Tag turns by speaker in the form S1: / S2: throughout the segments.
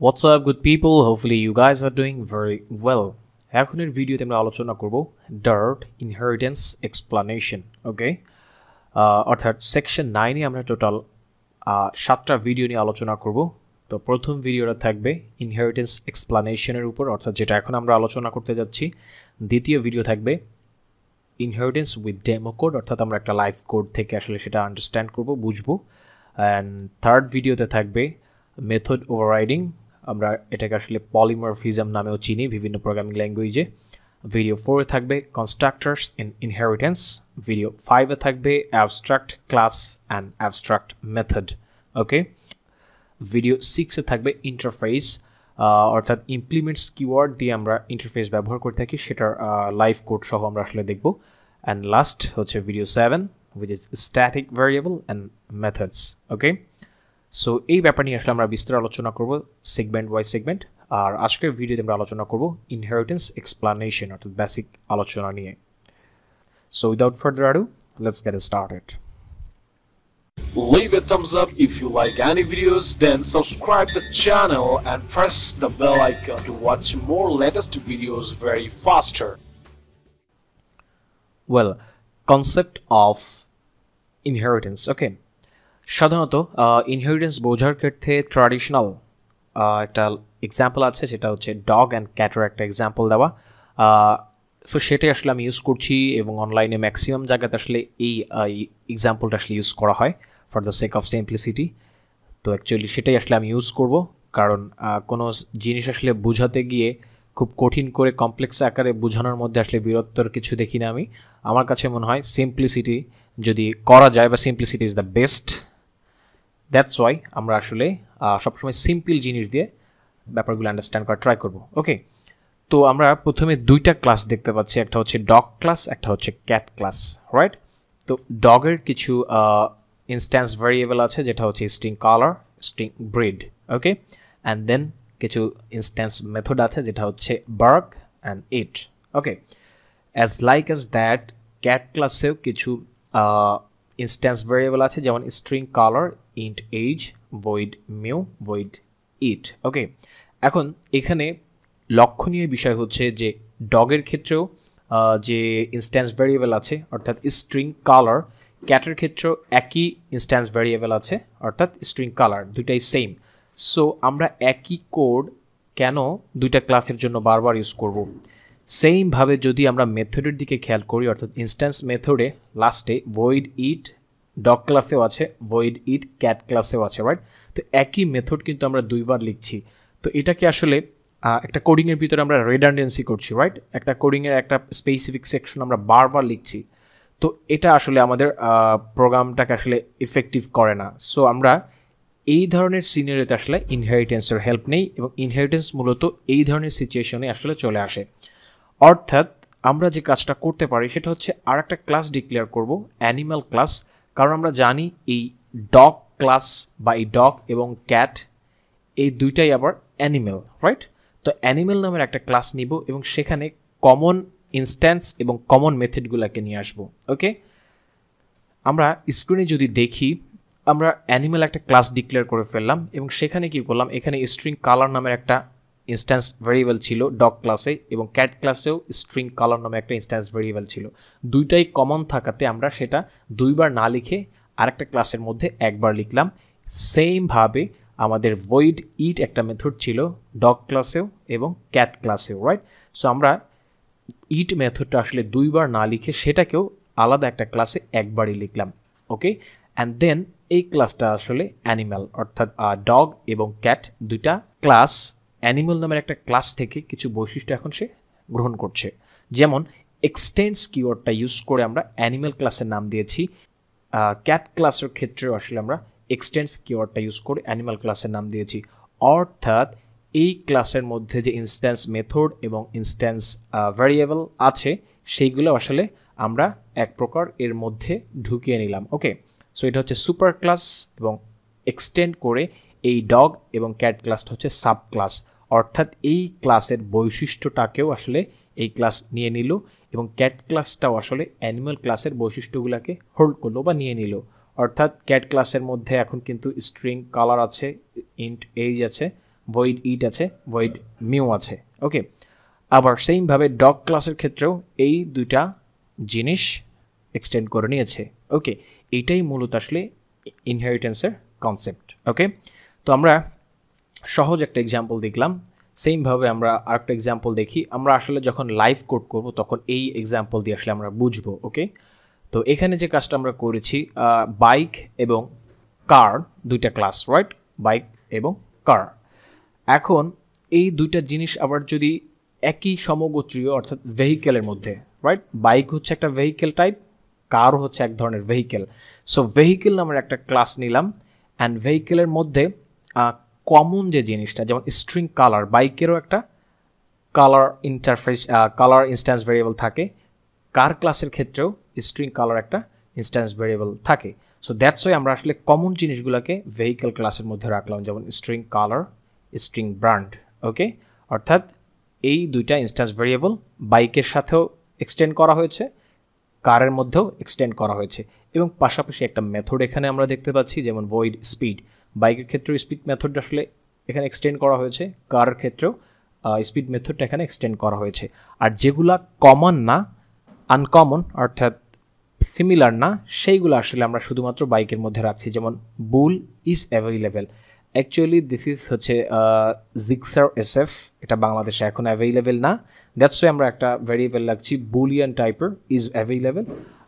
S1: What's up, good people? Hopefully you guys are doing very well. এখনের ভিডিওতে আমরা আলোচনা করব Dart ইনহেরিটেন্স এক্সপ্লানেশন, ওকে? অর্থাৎ সেকশন 9 এ আমরা টোটাল 7টা ভিডিও নিয়ে আলোচনা করব। তো প্রথম ভিডিওটা থাকবে ইনহেরিটেন্স এক্সপ্লানেশনের উপর, অর্থাৎ যেটা এখন আমরা আলোচনা করতে যাচ্ছি। দ্বিতীয় ভিডিও থাকবে ইনহেরিটেন্স উইথ ডেমো কোড, অর্থাৎ আমরা একটা লাইভ কোড থেকে আসলে সেটা আন্ডারস্ট্যান্ড করব, বুঝবো। অ্যান্ড থার্ড ভিডিওতে থাকবে মেথড ওভাররাইডিং, আমরা এটাকে আসলে পলিমরফিজম নামেও চিনি বিভিন্ন প্রোগ্রামিং ল্যাঙ্গুয়েজে। ভিডিও 4 এ থাকবে কনস্ট্রাক্টরস ইন ইনহেরিটেন্স, ভিডিও 5 এ থাকবে abstract class and abstract method, okay? Video 6 এ থাকবে ইন্টারফেস, অর্থাৎ ইমপ্লিমেন্টস কিওয়ার্ড দিয়ে আমরা ইন্টারফেস ব্যবহার করে থাকি, সেটার লাইভ কোড সহ আমরা আসলে দেখব। অ্যান্ড লাস্ট হচ্ছে video 7 which is static variable and methods, okay? So এই ব্যাপার নিয়ে আসলে আমরা বিস্তারিত আলোচনা করব সেগমেন্ট ওয়াইজ সেগমেন্ট। আর আজকের ভিডিওতে আমরা আলোচনা করব ইনহেরিটেন্স এক্সপ্লানেশন, অর্থাৎ বেসিক আলোচনা নিয়ে। So without further ado, let's get started.
S2: Leave a thumbs up if you like any videos, then subscribe the channel and press the bell icon to watch more latest videos very faster.
S1: Well, concept of inheritance, okay? সাধারণত inheritance বোঝার ক্ষেত্রে traditional একটা example আছে, সেটা হচ্ছে dog and ক্যাটের একটা example দেওয়া। So সেটাই আসলে আমি ইউজ করছি এবং অনলাইনে ম্যাক্সিমাম জায়গাতে আসলে এই এক্সাম্পলটা আসলে ইউজ করা হয় for the sake of simplicity. তো অ্যাকচুয়ালি সেটাই আসলে আমি ইউজ করব, কারণ কোনো জিনিস আসলে বোঝাতে গিয়ে খুব কঠিন করে কমপ্লেক্স আকারে বোঝানোর মধ্যে আসলে বীরত্বর কিছু দেখি না আমি। আমার কাছে মনে হয় সিম্পলিসিটি যদি করা যায়, বা simplicity is the best. That's why আমরা আসলে সবসময় সিম্পল জিনিস দিয়ে ব্যাপারগুলো আন্ডারস্ট্যান্ড করার ট্রাই করব, ওকে? তো আমরা প্রথমে দুইটা ক্লাস দেখতে পাচ্ছি, একটা হচ্ছে ডগ ক্লাস, একটা হচ্ছে ক্যাট ক্লাস, রাইট? তো ডগের কিছু ইনস্ট্যান্স ভ্যারিয়েবল আছে, যেটা হচ্ছে string colour, string breed, okay? And then কিছু ইনস্ট্যান্স মেথড আছে, যেটা হচ্ছে bark and eat, okay? As like as that cat ক্লাসেও কিছু ইনস্ট্যান্স ভ্যারিয়েবল আছে, যেমন string colour, int age, void mew, void eat, okay? এখন এখানে লক্ষণীয় বিষয় হচ্ছে যে ডগের ক্ষেত্রেও যে ইনস্ট্যান্স ভ্যারিয়েবল আছে, অর্থাৎ স্ট্রিং কালার, ক্যাটের ক্ষেত্রেও একই ইনস্ট্যান্স ভ্যারিয়েবল আছে, অর্থাৎ স্ট্রিং কালার, দুইটাই সেম। সো আমরা একই কোড কেন দুইটা ক্লাসের জন্য বারবার ইউজ করব? সেইমভাবে যদি আমরা মেথডের দিকে খেয়াল করি, অর্থাৎ ইনস্ট্যান্স মেথডে লাস্টে ভয়েড ইট ডগ ক্লাসেও আছে, ভয়েড ইট ক্যাট ক্লাসেও আছে, রাইট? তো একই মেথড কিন্তু আমরা দুইবার লিখছি। তো এটাকে আসলে একটা কোডিংয়ের ভিতরে আমরা রেডান্ডেন্সি করছি, রাইট? একটা কোডিংয়ের একটা স্পেসিফিক সেকশন আমরা বারবার লিখছি, তো এটা আসলে আমাদের প্রোগ্রামটাকে আসলে ইফেক্টিভ করে না। সো আমরা এই ধরনের সিনারিওতে আসলে ইনহেরিটেন্সের হেল্প নেই, এবং ইনহেরিটেন্স মূলত এই ধরনের সিচুয়েশনে আসলে চলে আসে। অর্থাৎ আমরা যে কাজটা করতে পারি সেটা হচ্ছে আর একটা ক্লাস ডিক্লেয়ার করব, অ্যানিম্যাল ক্লাস, কারণ আমরা জানি এই ডগ ক্লাস বা এই ডগ এবং ক্যাট এই দুইটাই আবার অ্যানিম্যাল, রাইট? তো অ্যানিম্যাল নামের একটা ক্লাস নিব এবং সেখানে কমন ইনস্ট্যান্স এবং কমন মেথডগুলোকে নিয়ে আসবো, ওকে? আমরা স্ক্রিনে যদি দেখি, আমরা অ্যানিম্যাল একটা ক্লাস ডিক্লেয়ার করে ফেললাম এবং সেখানে কি করলাম, এখানে স্ট্রিং কালার নামের একটা ইনস্ট্যান্স ভেরিয়েবল ছিল ডগ ক্লাসে, এবং ক্যাট ক্লাসেও স্ট্রিং কালার নামে একটা ইনস্ট্যান্স ভেরিয়েবল ছিল। দুইটাই কমন থাকাতে আমরা সেটা দুইবার না লিখে আরেকটা ক্লাসের মধ্যে একবার লিখলাম। সেমভাবে আমাদের ভয়েড ইট একটা মেথড ছিল ডগ ক্লাসেও এবং ক্যাট ক্লাসেও, রাইট? সো আমরা ইট মেথডটা আসলে দুইবার না লিখে সেটাকেও আলাদা একটা ক্লাসে একবারই লিখলাম, ওকে? অ্যান্ড দেন এই ক্লাসটা আসলে অ্যানিম্যাল, অর্থাৎ ডগ এবং ক্যাট দুইটা ক্লাস অ্যানিম্যাল নামের একটা ক্লাস থেকে কিছু বৈশিষ্ট্য এখন সে গ্রহণ করছে। যেমন এক্সটেন্স কিওয়ার্ডটা ইউজ করে আমরা অ্যানিম্যাল ক্লাসের নাম দিয়েছি, ক্যাট ক্লাসের ক্ষেত্রেও আসলে আমরা এক্সটেন্স কিওয়ার্ডটা ইউজ করে অ্যানিম্যাল ক্লাসের নাম দিয়েছি। অর্থাৎ এই ক্লাসের মধ্যে যে ইনস্ট্যান্স মেথড এবং ইনস্ট্যান্স ভ্যারিয়েবল আছে সেইগুলো আসলে আমরা এক প্রকার এর মধ্যে ঢুকিয়ে নিলাম, ওকে? সো এটা হচ্ছে সুপার ক্লাস, এবং এক্সটেন্ড করে এই ডগ এবং ক্যাট ক্লাসটা হচ্ছে সাব ক্লাস, অর্থাৎ এই ক্লাসের বৈশিষ্ট্যটাকেও আসলে এই ক্লাস নিয়ে নিল, এবং ক্যাট ক্লাসটাও আসলে অ্যানিম্যাল ক্লাসের বৈশিষ্ট্যগুলোকে হোল্ড করলো বা নিয়ে নিল। অর্থাৎ ক্যাট ক্লাসের মধ্যে এখন কিন্তু স্ট্রিং কালার আছে, ইন্ট এজ আছে, ভয়েড ইট আছে, ভয়েড মিউ আছে। ওকে, আবার সেইমভাবে ডগ ক্লাসের ক্ষেত্রেও এই দুইটা জিনিস এক্সটেন্ড করে নিয়েছে। ওকে, এইটাই মূলত আসলে ইনহেরিটেন্সের কনসেপ্ট। ওকে, তো আমরা সহজ একটা এক্সাম্পল দেখলাম। সেমভাবে আমরা আরেকটা এক্সাম্পল দেখি। আমরা আসলে যখন লাইভ কোড করব তখন এই এক্সাম্পল দিয়ে আসলে আমরা বুঝবো। ওকে, তো এখানে যে কাজটা আমরা করেছি, বাইক এবং কার দুইটা ক্লাস, রাইট? বাইক এবং কার। এখন এই দুইটা জিনিস আবার যদি একই সমগোত্রীয় অর্থাৎ ভেহিকেলের মধ্যে, রাইট? বাইক হচ্ছে একটা ভেহিকেল টাইপ, কার হচ্ছে এক ধরনের ভেহিকেল। সো ভেহিকেল নামের একটা ক্লাস নিলাম, অ্যান্ড ভেহিকেলের মধ্যে কমন যে জিনিসটা, যেমন স্ট্রিং কালার, বাইকেরও একটা colour interface, colour instance variable থাকে। কার ক্লাসের ক্ষেত্রেও স্ট্রিং কালার একটা ইনস্ট্যান্স ভেরিয়েবল থাকে। সো দ্যাটস ওয়াই আমরা আসলে কমন জিনিসগুলোকে ভেহিকেল ক্লাসের মধ্যে রাখলাম, যেমন স্ট্রিং কালার, স্ট্রিং ব্র্যান্ড। ওকে, অর্থাৎ এই দুইটা ইনস্ট্যান্স ভেরিয়েবল বাইকের সাথেও এক্সটেন্ড করা হয়েছে, কারের মধ্যেও এক্সটেন্ড করা হয়েছে, এবং পাশাপাশি একটা মেথড এখানে আমরা দেখতে পাচ্ছি, যেমন ভয়েড স্পিড। বাইকের ক্ষেত্রেও স্পিড মেথডটা আসলে এখানে এক্সটেন্ড করা হয়েছে, কারের ক্ষেত্রেও স্পিড মেথডটা এখানে এক্সটেন্ড করা হয়েছে। আর যেগুলা কমন না, আনকমন অর্থাৎ সিমিলার না, সেইগুলো আসলে আমরা শুধুমাত্র বাইকের মধ্যে রাখছি, যেমন bull is available. Actually this is হচ্ছে জিক্সার এসএফ, এটা বাংলাদেশে এখন অ্যাভেইলেবল না, দ্যাটস ওয়াই আমরা একটা ভেরিয়েবল লাগছি বুলিয়ান টাইপের, ইজ অ্যাভেইলেবল।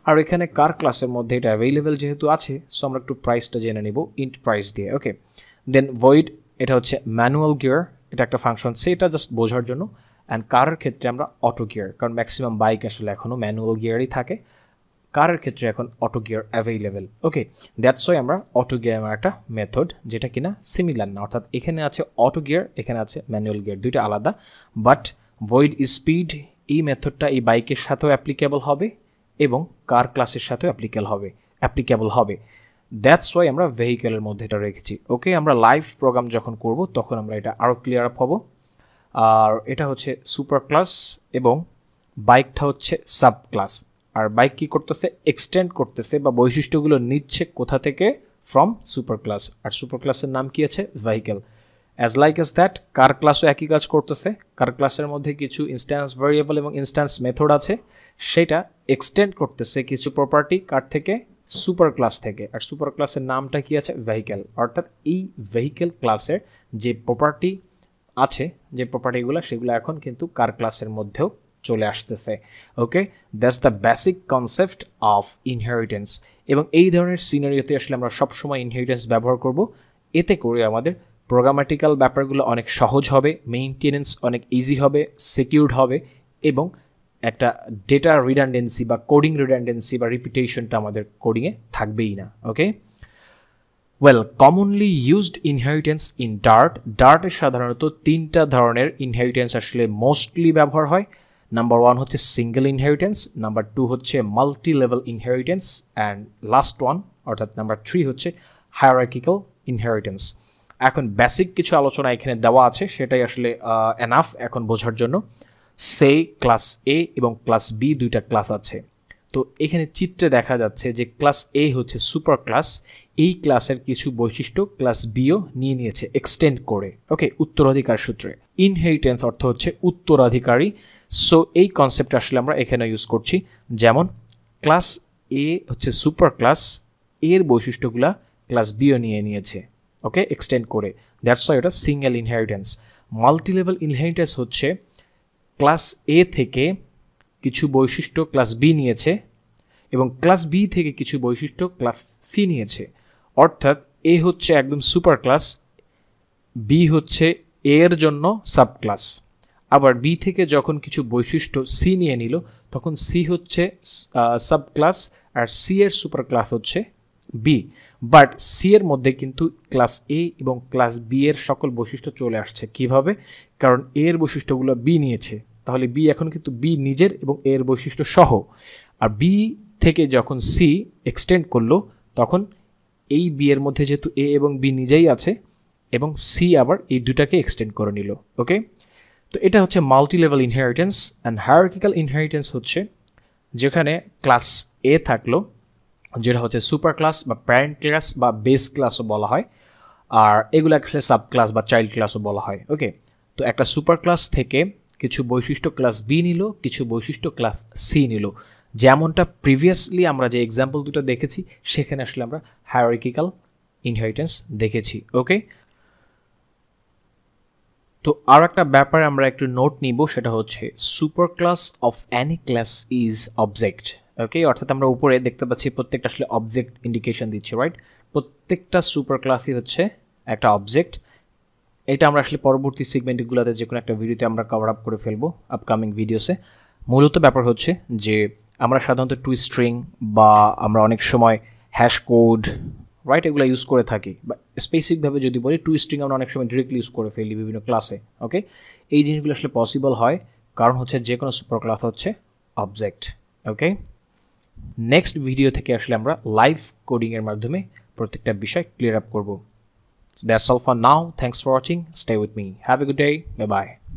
S1: আর এখানে কার ক্লাসের মধ্যে এটা অ্যাভেইলেবল যেহেতু আছে, সো আমরা একটু প্রাইসটা জেনে নিব ইন্ট প্রাইস দিয়ে। ওকে, দেন ভয়েড, এটা হচ্ছে ম্যানুয়াল গিয়ার, এটা একটা ফাংশন, সেটা জাস্ট বোঝার জন্য। অ্যান্ড কারের ক্ষেত্রে আমরা অটো গিয়ার, কারণ ম্যাক্সিমাম বাইক আসলে এখনও ম্যানুয়াল গিয়ারই থাকে, কারের ক্ষেত্রে এখন auto gear available. Okay, that's why আমরা অটো গিয়ার আমার একটা মেথড, যেটা কিনা সিমিলার না, অর্থাৎ এখানে আছে অটো গিয়ার, এখানে আছে ম্যানুয়াল গিয়ার, দুইটা আলাদা। বাট ভয়েড স্পিড এই মেথডটা এই বাইকের সাথেও অ্যাপ্লিকেবল হবে এবং কার ক্লাসের সাথেও অ্যাপ্লিকেবল হবে। দ্যাটস ওয়াই আমরা ভেহিকেলের মধ্যে এটা রেখেছি। ওকে, আমরা লাইভ প্রোগ্রাম যখন করব তখন আমরা এটা আরও ক্লিয়ার আপ হব। আর এটা হচ্ছে সুপার ক্লাস এবং বাইকটা হচ্ছে সাব ক্লাস। আর বাইক কী করতেছে, এক্সটেন্ড করতেছে বা বৈশিষ্ট্যগুলো নিচ্ছে কোথা থেকে, ফ্রম সুপার ক্লাস। আর সুপার ক্লাসের নাম কি আছে, vehicle. As like as that car ক্লাসও একই কাজ করতেছে। কার ক্লাসের মধ্যে কিছু ইনস্ট্যান্স ভেরিয়েবল এবং ইনস্ট্যান্স মেথড আছে, সেটা এক্সটেন্ড করতেছে কিছু প্রপার্টি কার থেকে, সুপার ক্লাস থেকে। আর সুপার ক্লাসের নামটা কি আছে, ভেহিকেল। অর্থাৎ এই ভেহিকেল ক্লাসের যে প্রপার্টি আছে, যে প্রপার্টিগুলো, সেগুলো এখন কিন্তু কার ক্লাসের মধ্যেও চলে আসতেছে। Okay, that's the basic concept of inheritance. এবং এই ধরনের সিনারিওতে আসলে আমরা সবসময় ইনহেরিটেন্স ব্যবহার করব, এতে করে আমাদের প্রোগ্রামেটিক্যাল ব্যাপারগুলো অনেক সহজ হবে, মেইনটেনেন্স অনেক ইজি হবে, সিকিউরড হবে, এবং একটা ডেটা রিডান্ডেন্সি বা কোডিং রিডান্ডেন্সি বা রিপিটেশনটা আমাদের কোডিংয়ে থাকবেই না। Okay, well, commonly used inheritance in Dart. ডার্টের সাধারণত তিনটা ধরনের ইনহেরিটেন্স আসলে মোস্টলি ব্যবহার হয়। নাম্বার 1 হচ্ছে সিঙ্গেল ইনহেরিটেন্স, নাম্বার 2 হচ্ছে multi level inheritance, and last one অর্থাৎ নাম্বার 3 হচ্ছে হায়ারার্কিক্যাল ইনহেরিটেন্স। এখন বেসিক কিছু আলোচনা এখানে দেওয়া আছে, সেটাই আসলে এনাফ এখন বোঝার জন্য। সে ক্লাস এ এবং ক্লাস বি দুইটা ক্লাস আছে। তো এখানে চিত্রে দেখা যাচ্ছে যে ক্লাস এ হচ্ছে সুপার ক্লাস, এই ক্লাসের কিছু বৈশিষ্ট্য ক্লাস বিও নিয়ে নিয়েছে এক্সটেন্ড করে। ওকে, উত্তরাধিকার সূত্রে। ইনহেরিটেন্স অর্থ হচ্ছে উত্তরাধিকারী। সো এই কনসেপ্ট আসলে আমরা এখানে ইউজ করছি, যেমন ক্লাস এ হচ্ছে সুপার ক্লাস, এর বৈশিষ্ট্যগুলা ক্লাস বিও নিয়ে নিয়েছে, ওকে, এক্সটেন্ড করে। দ্যাটস ওয়াই এটা single inheritance. Multi level inheritance হচ্ছে ক্লাস এ থেকে কিছু বৈশিষ্ট্য ক্লাস বি নিয়েছে এবং ক্লাস বি থেকে কিছু বৈশিষ্ট্য ক্লাস সি নিয়েছে। অর্থাৎ এ হচ্ছে একদম সুপার ক্লাস, বি হচ্ছে এর জন্য সাব ক্লাস। আবার বি থেকে যখন কিছু বৈশিষ্ট্য সি নিয়ে নিল, তখন সি হচ্ছে সাব ক্লাস আর সি এর সুপার ক্লাস হচ্ছে বি। বাট সি এর মধ্যে কিন্তু ক্লাস এ এবং ক্লাস বি এর সকল বৈশিষ্ট্য চলে আসছে। কিভাবে? কারণ এর বৈশিষ্ট্যগুলো বি নিয়েছে, তাহলে বি এখন কিন্তু বি নিজের এবং এর বৈশিষ্ট্য সহ। আর বি থেকে যখন সি এক্সটেন্ড করলো, তখন এই বি এর মধ্যে যেহেতু এ এবং বি নিজেই আছে এবং সি আবার এই দুটাকে এক্সটেন্ড করে নিল। ওকে, তো এটা হচ্ছে multi level inheritance. And hierarchical inheritance হচ্ছে যেখানে ক্লাস এ থাকলো, যেটা হচ্ছে সুপার ক্লাস বা প্যারেন্ট ক্লাস বা বেস ক্লাসও বলা হয়, আর এগুলো আসলে সাব ক্লাস বা চাইল্ড ক্লাসও বলা হয়। ওকে, তো একটা সুপার ক্লাস থেকে কিছু বৈশিষ্ট্য ক্লাস বি নিল, কিছু বৈশিষ্ট্য ক্লাস সি নিল, যেমনটা প্রিভিয়াসলি আমরা যে এক্সাম্পল দুটো দেখেছি সেখানে আসলে আমরা হায়ারার্কিক্যাল ইনহেরিটেন্স দেখেছি। ওকে, তো আর একটা ব্যাপারে আমরা একটু নোট নিব, সেটা হচ্ছে super class of any class is object. Okay, অর্থাৎ আমরা উপরে দেখতে পাচ্ছি প্রত্যেকটা আসলে অবজেক্ট ইন্ডিকেশন দিচ্ছে, রাইট? প্রত্যেকটা সুপার ক্লাসই হচ্ছে একটা অবজেক্ট। এটা আমরা আসলে পরবর্তী সেগমেন্টগুলোতে যে কোনো একটা ভিডিওতে আমরা কভার আপ করে ফেলবো আপকামিং ভিডিওসে। মূলত ব্যাপার হচ্ছে যে আমরা সাধারণত টু স্ট্রিং বা আমরা অনেক সময় হ্যাশ কোড, রাইট, এগুলো ইউজ করে থাকি। বা স্পেসিফিকভাবে যদি বলি টু স্ট্রিং আমরা অনেক সময় ডিরেক্টলি ইউজ করে ফেলি বিভিন্ন ক্লাসে। ওকে, এই জিনিসগুলো আসলে পসিবল হয় কারণ হচ্ছে যে কোনো সুপার ক্লাস হচ্ছে অবজেক্ট। ওকে, নেক্সট ভিডিও থেকে আসলে আমরা লাইভ কোডিংয়ের মাধ্যমে প্রত্যেকটা বিষয় ক্লিয়ার আপ করবো। So that's all for now. Thanks for watching. Stay with me. Have a good day. Bye bye.